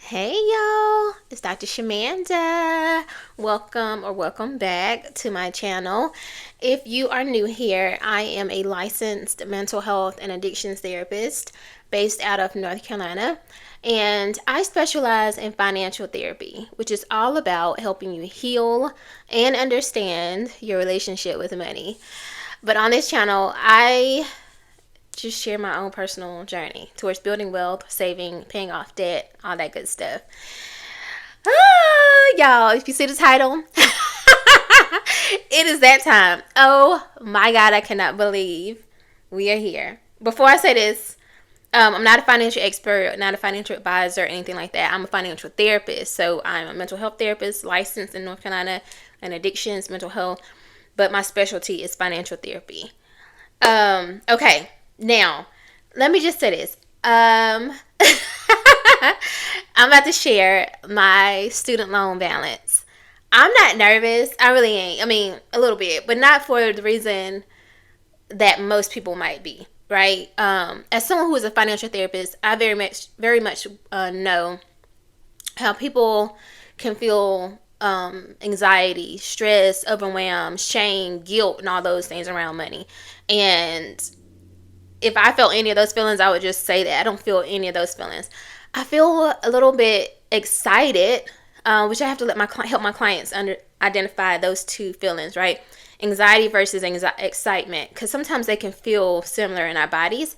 Hey y'all, it's Dr. Shamanda. Welcome back to my channel. If you are new here, I am a licensed mental health and addictions therapist based out of North Carolina, and I specialize in financial therapy, which is all about helping you heal and understand your relationship with money. But on this channel, I just share my own personal journey towards building wealth, saving, paying off debt, all that good stuff. Y'all, if you see the title, it is that time. Oh my God, I cannot believe we are here. Before I say this, I'm not a financial expert, not a financial advisor, or anything like that. I'm a financial therapist. So I'm a mental health therapist licensed in North Carolina and addictions, mental health. But my specialty is financial therapy. Okay. Now, let me just say this. I'm about to share my student loan balance. I'm not nervous. I really ain't. I mean, a little bit, but not for the reason that most people might be, right? As someone who is a financial therapist, I very much know how people can feel anxiety, stress, overwhelmed, shame, guilt, and all those things around money. And if I felt any of those feelings, I would just say that I don't feel any of those feelings. I feel a little bit excited, which I have to help my clients identify those two feelings, right? Anxiety versus excitement, because sometimes they can feel similar in our bodies.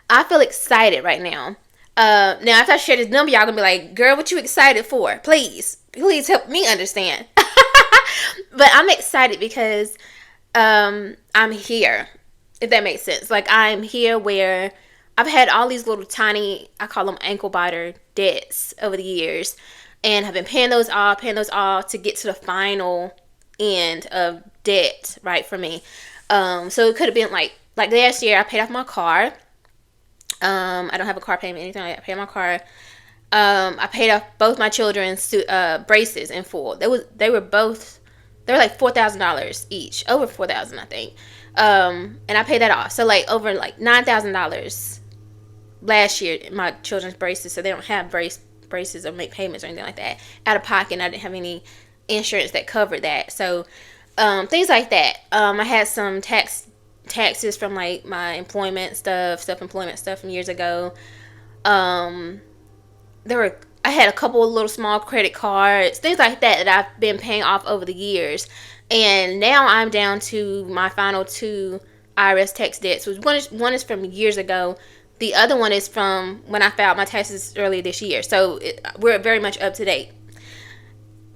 I feel excited right now. Now, after I share this number, y'all gonna be like, "Girl, what you excited for? Please help me understand." But I'm excited because I'm here, if that makes sense. Like, I'm here where I've had all these little tiny, I call them ankle biter debts over the years, and have been paying those off to get to the final end of debt, right, for me. So it could have been like last year I paid off my car. I don't have a car payment, anything like that. I paid my car. I paid off both my children's braces in full. They were like $4,000 each, over $4,000 I think. And I paid that off. So like over like $9,000 last year, my children's braces, so they don't have braces or make payments or anything like that out of pocket. And I didn't have any insurance that covered that. So things like that. I had some taxes from like my self-employment stuff from years ago. I had a couple of little small credit cards, things like that I've been paying off over the years. And now I'm down to my final two IRS tax debts. One is from years ago. The other one is from when I filed my taxes earlier this year. So we're very much up to date.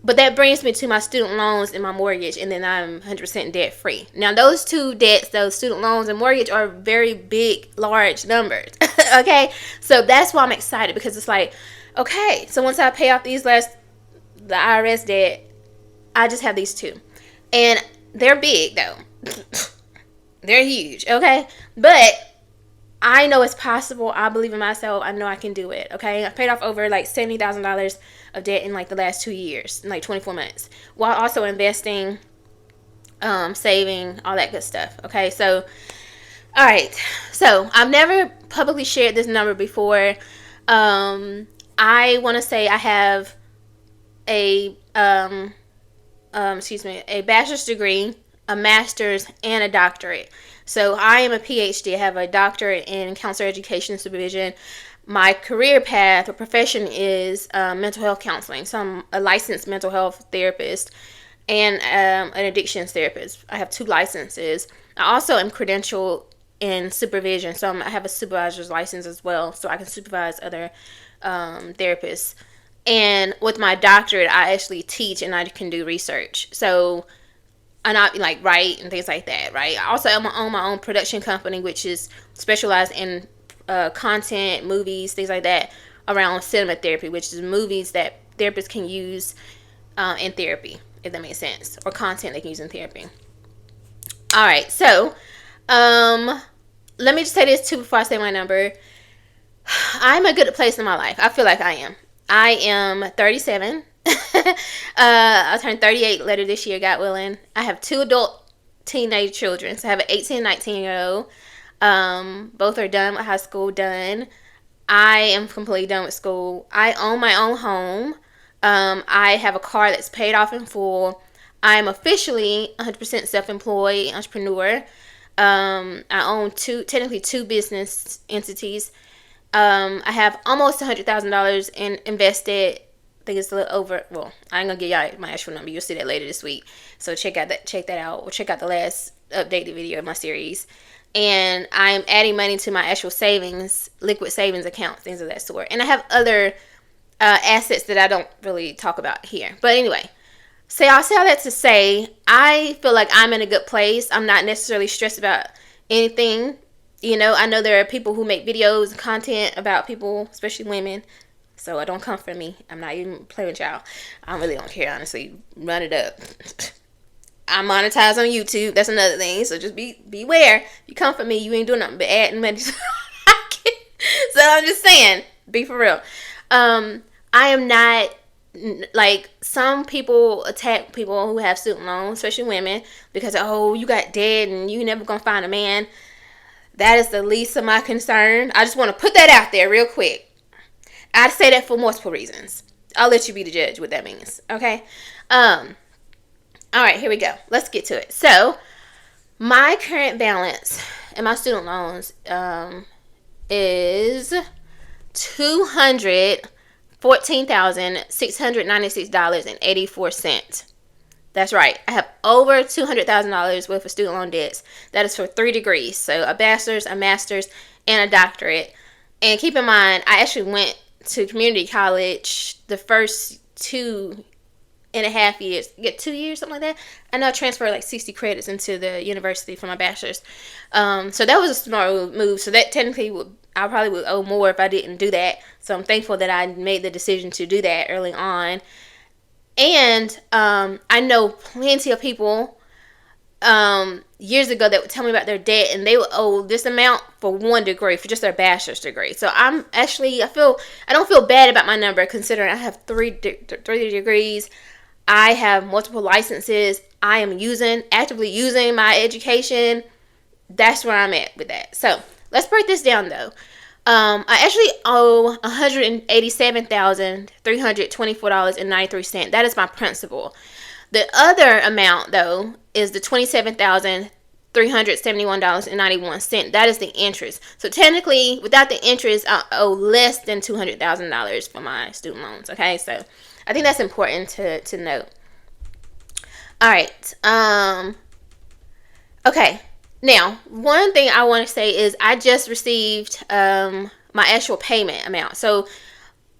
But that brings me to my student loans and my mortgage, and then I'm 100% debt free. Now, those two debts, those student loans and mortgage, are very big, large numbers. Okay? So that's why I'm excited, because it's like, okay, so once I pay off the IRS debt, I just have these two. And they're big, though. They're huge, okay? But I know it's possible. I believe in myself. I know I can do it, okay? I paid off over like $70,000 of debt in like the last 2 years, in like 24 months, while also investing, saving, all that good stuff, okay? So, all right. So, I've never publicly shared this number before. I want to say I have a bachelor's degree, a master's, and a doctorate. So I am a PhD. I have a doctorate in Counselor Education and Supervision. My career path or profession is mental health counseling. So I'm a licensed mental health therapist and an addictions therapist. I have 2 licenses. I also am credentialed in supervision. So I have a supervisor's license as well, so I can supervise other therapists. And with my doctorate, I actually teach and I can do research. So I not like write and things like that, right? I also own my own production company, which is specialized in content, movies, things like that, around cinema therapy, which is movies that therapists can use in therapy, if that makes sense, or content they can use in therapy. All right, so let me just say this too before I say my number. I'm a good place in my life. I feel like I am. I am 37. I'll turn 38 later this year, God willing. I have 2 adult teenage children. So I have an 18 and 19-year-old. Both are done with high school, done. I am completely done with school. I own my own home. I have a car that's paid off in full. I'm officially 100% self-employed entrepreneur. I own technically two business entities. I have almost $100,000 in invested. I think it's a little over. Well, I ain't gonna give y'all my actual number. You'll see that later this week. So check that out, or check out the last updated video of my series. And I'm adding money to my actual savings, liquid savings account, things of that sort. And I have other assets that I don't really talk about here. But anyway, so I'll say all that to say, I feel like I'm in a good place. I'm not necessarily stressed about anything. You know, I know there are people who make videos and content about people, especially women. So don't come for me. I'm not even playing with y'all. I really don't care, honestly. Run it up. I monetize on YouTube. That's another thing. So just beware. If you come for me, you ain't doing nothing but adding money. So I'm just saying, be for real. I am not, like, some people attack people who have student loans, especially women, because, oh, you got debt and you never gonna find a man. That is the least of my concern. I just want to put that out there real quick. I say that for multiple reasons. I'll let you be the judge what that means. Okay? All right, here we go. Let's get to it. So, my current balance in my student loans is $214,696.84. That's right. I have over $200,000 worth of student loan debts. That is for 3 degrees. So, a bachelor's, a master's, and a doctorate. And keep in mind, I actually went to community college the first 2.5 years, 2 years, something like that. And I transferred like 60 credits into the university for my bachelor's. So that was a smart move. So that technically I probably would owe more if I didn't do that. So I'm thankful that I made the decision to do that early on. And I know plenty of people years ago that would tell me about their debt, and they would owe this amount for 1 degree, for just their bachelor's degree. So I don't feel bad about my number, considering I have 3 degrees. I have multiple licenses. I am actively using my education. That's where I'm at with that. So let's break this down though. I actually owe $187,324.93. That is my principal. The other amount, though, is the $27,371.91. That is the interest. So technically, without the interest, I owe less than $200,000 for my student loans. Okay, so I think that's important to note. All right. Okay. Now, one thing I want to say is I just received my actual payment amount. So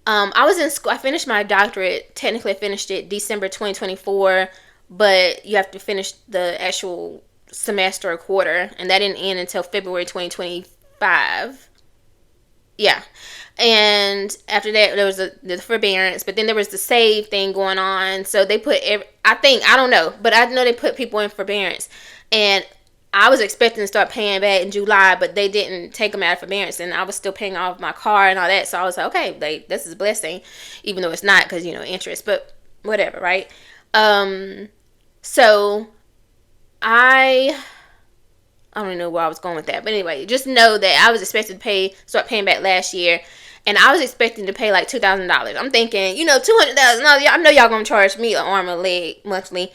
I was in school. I finished my doctorate. Technically, I finished it December 2024, but you have to finish the actual semester or quarter, and that didn't end until February 2025. Yeah. And after that, there was the forbearance, but then there was the save thing going on. So they put I don't know, but I know they put people in forbearance, and I was expecting to start paying back in July, but they didn't take them out of forbearance, and I was still paying off my car and all that. So I was like, okay, this is a blessing, even though it's not, because, interest, but whatever, right? So I don't even know where I was going with that, but anyway, just know that I was expected to start paying back last year, and I was expecting to pay like $2,000. I'm thinking, $200,000. I know y'all gonna charge me an arm and a leg monthly.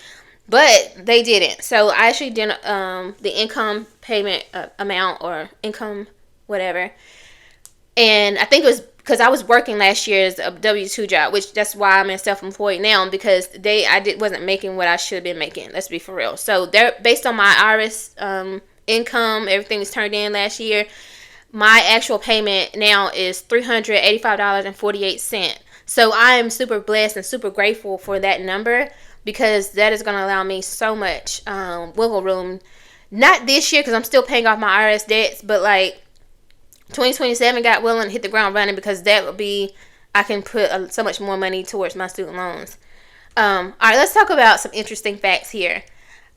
But they didn't. So I actually did the income payment amount, or income whatever. And I think it was because I was working last year as a W-2 job, which that's why I'm in self-employed now, because wasn't making what I should have been making. Let's be for real. So they're based on my IRS income, everything was turned in last year. My actual payment now is $385.48. So I am super blessed and super grateful for that number, because that is going to allow me so much wiggle room. Not this year, because I'm still paying off my IRS debts, but like 2027, got willing, hit the ground running, because that would be, I can put so much more money towards my student loans. All right, let's talk about some interesting facts here.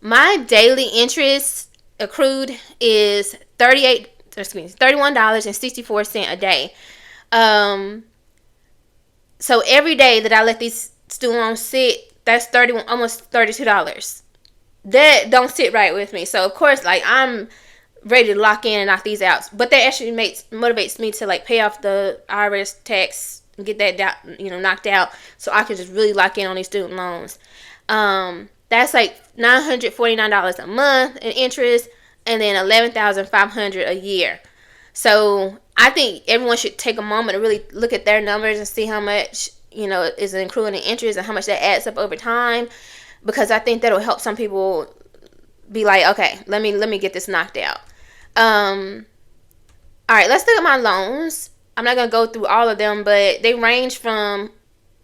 My daily interest accrued is $31.64 a day. So every day that I let these student loans sit, that's almost $32. That don't sit right with me. So of course, like, I'm ready to lock in and knock these out. But that actually motivates me to like pay off the IRS tax and get that down, knocked out, so I can just really lock in on these student loans. That's like $949 a month in interest, and then $11,500 a year. So I think everyone should take a moment to really look at their numbers and see how much is accruing in interest and how much that adds up over time, because I think that'll help some people be like, okay, let me get this knocked out. All right, let's look at my loans. I'm not gonna go through all of them, but they range from,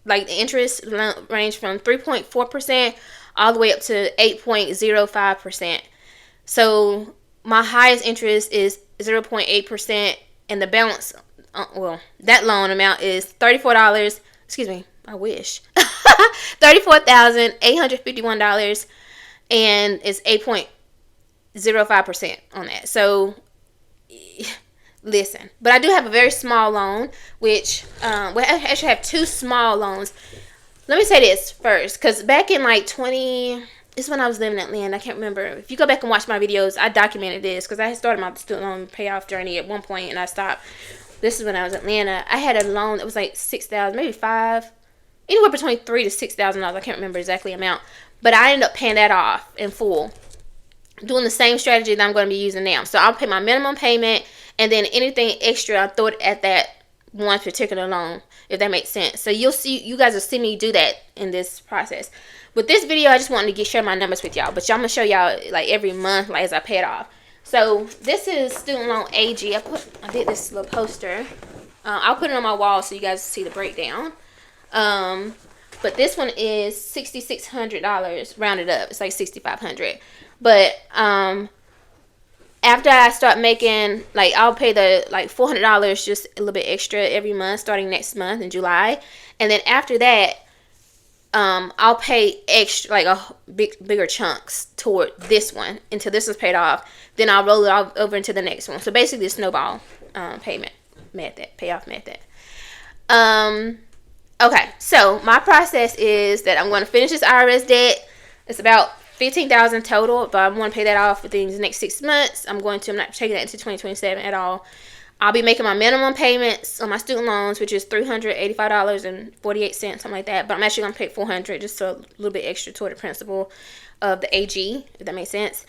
like, the interest range from 3.4% all the way up to 8.05%. So my highest interest is 0.8%, and the balance, that loan amount is $34. Excuse me, I wish. $34,851, and it's 8.05% on that. So listen, but I do have a very small loan, which I actually have two small loans. Let me say this first, because back in like this is when I was living in Atlanta. I can't remember. If you go back and watch my videos, I documented this because I had started my student loan payoff journey at one point and I stopped. This is when I was in Atlanta. I had a loan that was like $6,000, maybe $5,000, anywhere between $3,000 to $6,000. I can't remember exactly the amount, but I ended up paying that off in full, doing the same strategy that I'm going to be using now. So I'll pay my minimum payment, and then anything extra I'll throw it at that one particular loan, if that makes sense. So you guys will see me do that in this process. With this video, I just wanted to share my numbers with y'all, but I'm gonna show y'all like every month, like, as I pay it off. So this is student loan AG. I did this little poster. I'll put it on my wall so you guys see the breakdown. But this one is $6,600 rounded up. It's like $6,500. But after I start making, like, I'll pay the like $400, just a little bit extra every month, starting next month in July. And then after that, I'll pay extra, like, bigger chunks toward this one until this is paid off. Then I'll roll it over into the next one. So basically, a snowball payoff method. Okay, so my process is that I'm going to finish this IRS debt. It's about $15,000 total, but I'm going to pay that off within the next 6 months. I'm not taking that into 2027 at all. I'll be making my minimum payments on my student loans, which is $385.48, something like that. But I'm actually going to pay $400, just a little bit extra toward the principal of the AG, if that makes sense.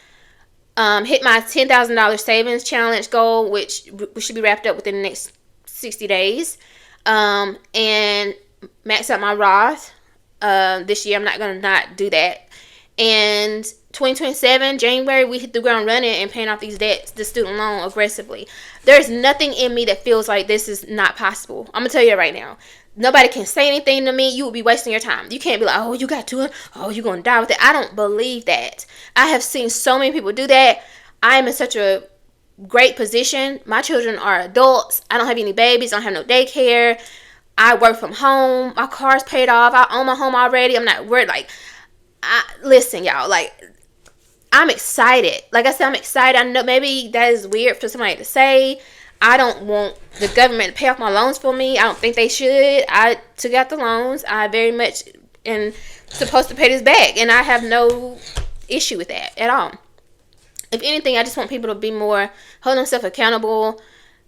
Hit my $10,000 savings challenge goal, which should be wrapped up within the next 60 days. And max out my Roth. This year, I'm not going to not do that. And 2027, January, we hit the ground running and paying off these debts, the student loan, aggressively. There's nothing in me that feels like this is not possible. I'm going to tell you right now. Nobody can say anything to me. You will be wasting your time. You can't be like, oh, you got to it. Oh, you're going to die with it. I don't believe that. I have seen so many people do that. I am in such a great position. My children are adults. I don't have any babies. I don't have no daycare. I work from home. My car's paid off. I own my home already. I'm not worried. Like, listen, y'all, like, I'm excited. Like I said, I'm excited. I know maybe that is weird for somebody to say. I don't want the government to pay off my loans for me. I don't think they should. I took out the loans. I very much am supposed to pay this back, and I have no issue with that at all. If anything, I just want people to be more, hold themselves accountable,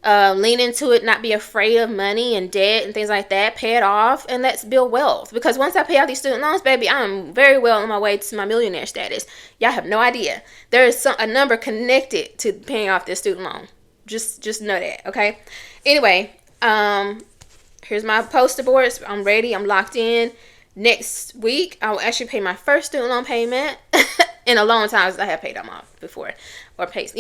lean into it, not be afraid of money and debt and things like that. Pay it off, and let's build wealth. Because once I pay off these student loans, baby, I'm very well on my way to my millionaire status. Y'all have no idea. There is a number connected to paying off this student loan. Just know that, okay? Anyway, here's my poster boards. I'm ready. I'm locked in. Next week, I will actually pay my first student loan payment in a long time. I have paid them off before, or paid,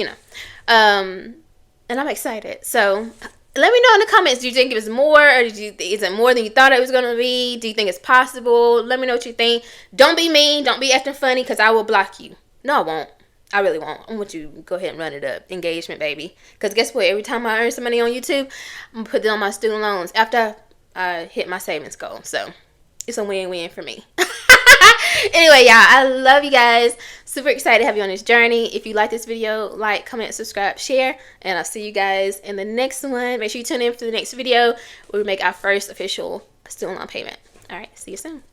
and I'm excited. So let me know in the comments. Do you think it was more, or is it more than you thought it was going to be? Do you think it's possible? Let me know what you think. Don't be mean. Don't be acting funny, because I will block you. No, I won't. I really won't. I want you to go ahead and run it up. Engagement, baby. Because guess what? Every time I earn some money on YouTube, I'm going to put it on my student loans after I hit my savings goal. So it's a win-win for me. Anyway, y'all, I love you guys. Super excited to have you on this journey. If you like this video, like, comment, subscribe, share, and I'll see you guys in the next one. Make sure you tune in for the next video where we make our first official student loan payment. All right, see you soon.